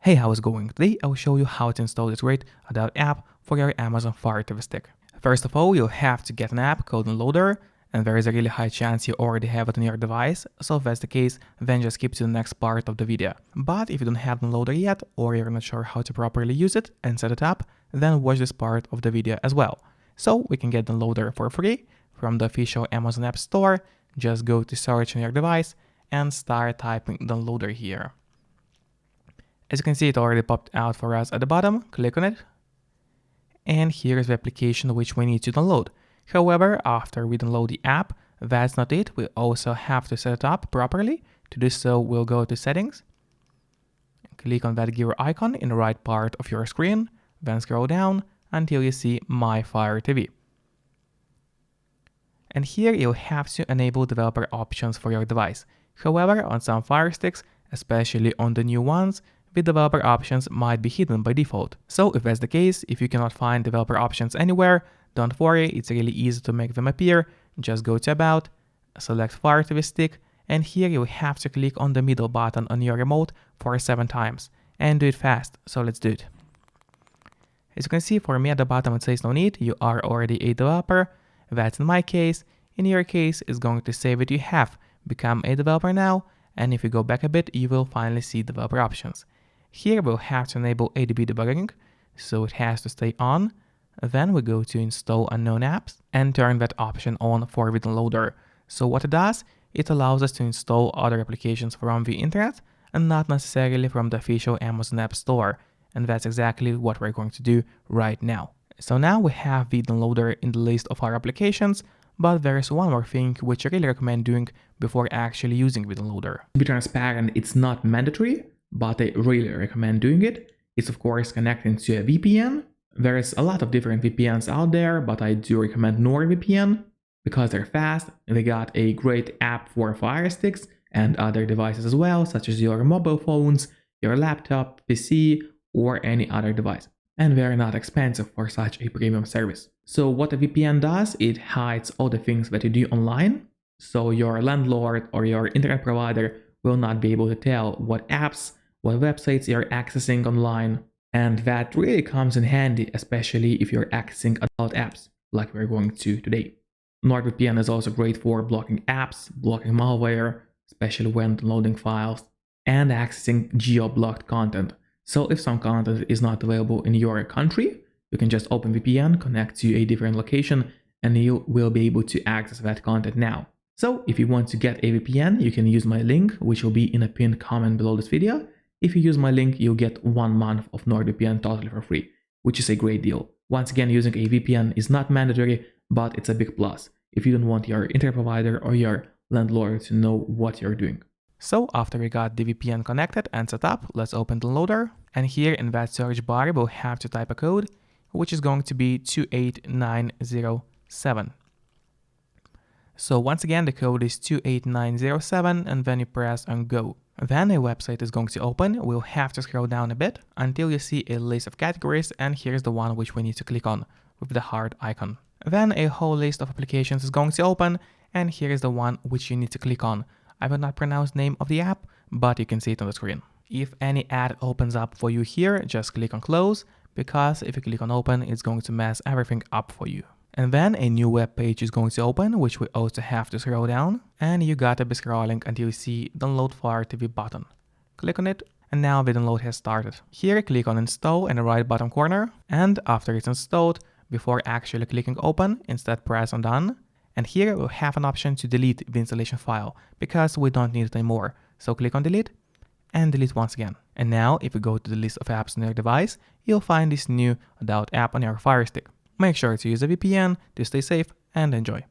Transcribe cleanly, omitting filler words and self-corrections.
Hey, how's it going? Today I will show you how to install this great ADULT app for your Amazon Fire TV stick. First of all, you'll have to get an app called Downloader, and there is a really high chance you already have it on your device, so if that's the case, then just skip to the next part of the video. But if you don't have Downloader yet, or you're not sure how to properly use it and set it up, then watch this part of the video as well. So we can get Downloader for free from the official Amazon App Store. Just go to search on your device and start typing Downloader here. As you can see, it already popped out for us at the bottom. Click on it. And here is the application which we need to download. However, after we download the app, that's not it. We also have to set it up properly. To do so, we'll go to Settings. Click on that gear icon in the right part of your screen. Then scroll down until you see My Fire TV. And here you'll have to enable developer options for your device. However, on some Fire Sticks, especially on the new ones, the developer options might be hidden by default. So if that's the case, if you cannot find developer options anywhere, don't worry, it's really easy to make them appear. Just go to About, select Fire TV Stick, and here you have to click on the middle button on your remote for 7 times. And do it fast, so let's do it. As you can see, for me at the bottom it says no need, you are already a developer. That's in my case. In your case, it's going to say that you have become a developer now, and if you go back a bit, you will finally see developer options. Here we'll have to enable ADB debugging, so it has to stay on. Then we go to install unknown apps and turn that option on for the downloader. So what it does, it allows us to install other applications from the internet and not necessarily from the official Amazon App Store. And that's exactly what we're going to do right now. So now we have the downloader in the list of our applications, but there is one more thing which I really recommend doing before actually using the downloader. To be transparent, it's not mandatory, but I really recommend doing it. It's of course connecting to a VPN. There's a lot of different VPNs out there, but I do recommend NordVPN because they're fast. They got a great app for Fire Sticks and other devices as well, such as your mobile phones, your laptop, PC, or any other device. And they're not expensive for such a premium service. So what a VPN does, it hides all the things that you do online. So your landlord or your internet provider will not be able to tell what apps, what websites you're accessing online. And that really comes in handy, especially if you're accessing adult apps like we're going to today. NordVPN is also great for blocking apps, blocking malware, especially when downloading files, and accessing geo-blocked content. So if some content is not available in your country, you can just open VPN, connect to a different location, and you will be able to access that content now. So if you want to get a VPN, you can use my link, which will be in a pinned comment below this video. If you use my link, you'll get 1 month of NordVPN totally for free, which is a great deal. Once again, using a VPN is not mandatory, but it's a big plus if you don't want your internet provider or your landlord to know what you're doing. So after we got the VPN connected and set up, let's open the downloader. And here in that search bar, we'll have to type a code, which is going to be 28907. So once again, the code is 28907, and then you press on go. Then a website is going to open. We'll have to scroll down a bit until you see a list of categories, and here's the one which we need to click on with the heart icon. Then a whole list of applications is going to open, and here is the one which you need to click on. I will not pronounce the name of the app, but you can see it on the screen. If any ad opens up for you here, just click on close, because if you click on open, it's going to mess everything up for you. And then a new web page is going to open, which we also have to scroll down, and you gotta be scrolling until you see Download Fire TV button. Click on it, and now the download has started. Here, click on Install in the right bottom corner, and after it's installed, before actually clicking Open, instead press on Done. And here we'll have an option to delete the installation file, because we don't need it anymore. So click on Delete, and delete once again. And now, if you go to the list of apps on your device, you'll find this new adult app on your Fire Stick. Make sure to use a VPN to stay safe and enjoy.